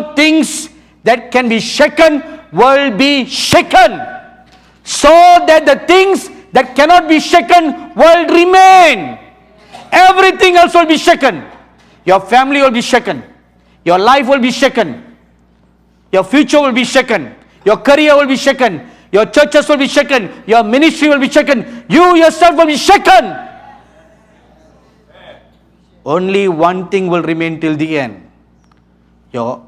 all things that can be shaken will be shaken, so that the things that cannot be shaken will remain. Everything else will be shaken. Your family will be shaken. Your life will be shaken. Your future will be shaken. Your career will be shaken. Your churches will be shaken. Your ministry will be shaken. You yourself will be shaken. Only one thing will remain till the end. Your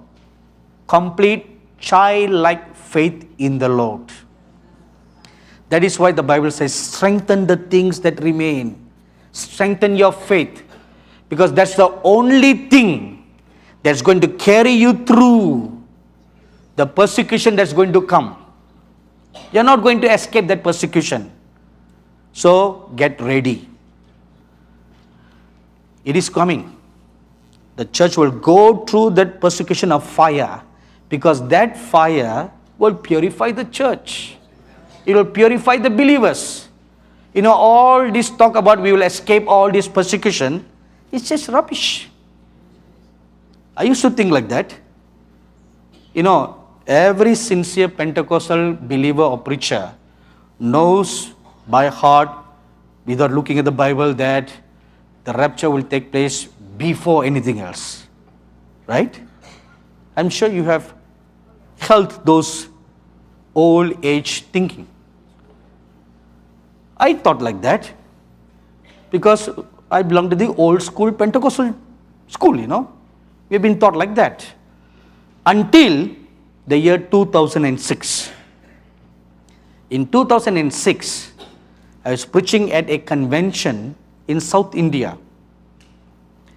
complete childlike faith in the Lord. That is why the Bible says, strengthen the things that remain. Strengthen your faith. Because that's the only thing that's going to carry you through the persecution that's going to come. You're not going to escape that persecution. So get ready. It is coming. The church will go through that persecution of fire, because that fire will purify the church. It will purify the believers. You know, all this talk about we will escape all this persecution, it's just rubbish. I used to think like that. You know, every sincere Pentecostal believer or preacher knows by heart, without looking at the Bible, that the rapture will take place before anything else. Right? I'm sure you have held those old age thinking. I thought like that because I belong to the old school Pentecostal school, you know. We've been taught like that until the year 2006. In 2006, I was preaching at a convention in South India,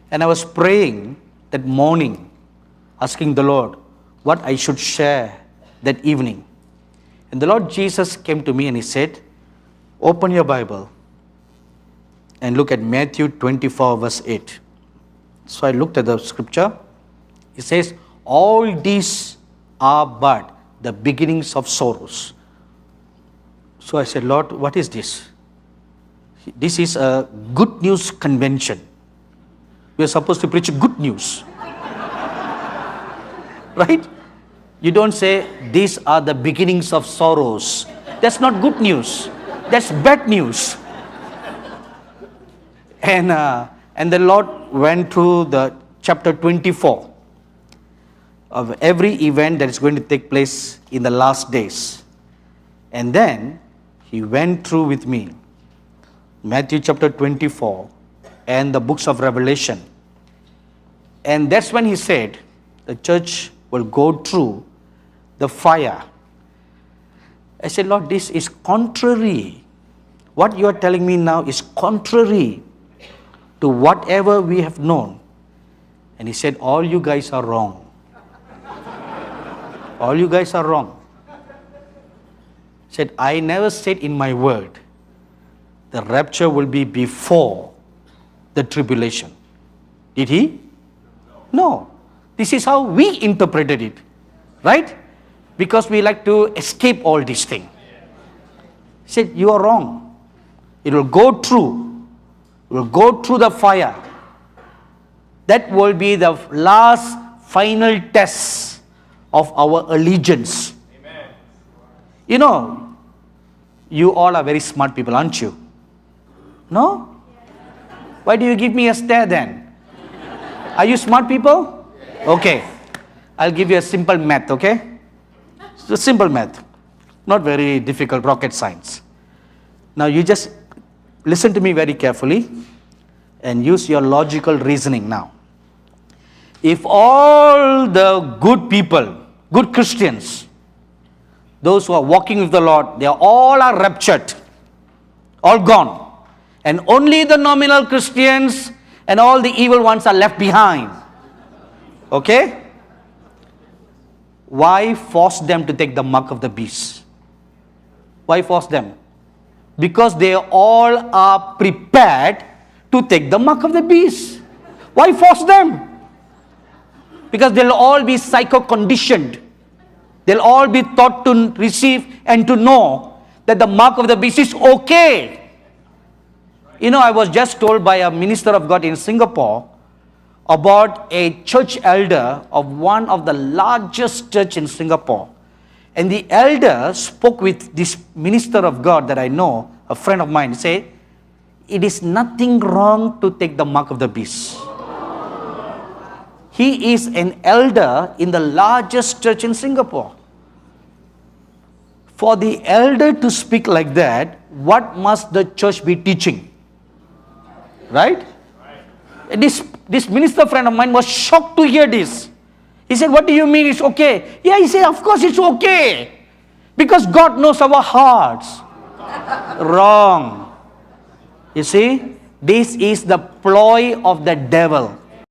and I was praying that morning, asking the Lord what I should share that evening. And the Lord Jesus came to me and He said, open your Bible and look at Matthew 24 verse 8. So I looked at the scripture. It says, all these are but the beginnings of sorrows. So I said, Lord, what is this? This is a good news convention. We are supposed to preach good news. Right? You don't say, these are the beginnings of sorrows. That's not good news. That's bad news. And the Lord went through the chapter 24 of every event that is going to take place in the last days. And then He went through with me Matthew chapter 24 and the books of Revelation. And that's when He said the church will go through the fire. I said, Lord, this is contrary. What you are telling me now is contrary to whatever we have known. And He said, all you guys are wrong. All you guys are wrong. He said, I never said in my word the rapture will be before the tribulation. Did He? No. This is how we interpreted it. Right? Because we like to escape all these things. He said, you are wrong. It will go through. It will go through the fire. That will be the last final test of our allegiance. Amen. You know, you all are very smart people, aren't you? No? Why do you give me a stare then? Are you smart people? Okay. I'll give you a simple math, okay? It's a simple math. Not very difficult rocket science. Now you just listen to me very carefully and use your logical reasoning now. If all the good people, good Christians, those who are walking with the Lord, they all are raptured, all gone. And only the nominal Christians and all the evil ones are left behind. Okay? Why force them to take the mark of the beast? Why force them? Because they all are prepared to take the mark of the beast. Why force them? Because they'll all be psycho-conditioned. They'll all be taught to receive and to know that the mark of the beast is okay. You know, I was just told by a minister of God in Singapore about a church elder of one of the largest church in Singapore. And the elder spoke with this minister of God that I know, a friend of mine, said, it is nothing wrong to take the mark of the beast. He is an elder in the largest church in Singapore. For the elder to speak like that, what must the church be teaching? Right? This minister friend of mine was shocked to hear this. He said, what do you mean it's okay? Yeah, he said, of course it's okay. Because God knows our hearts. Wrong. You see, this is the ploy of the devil.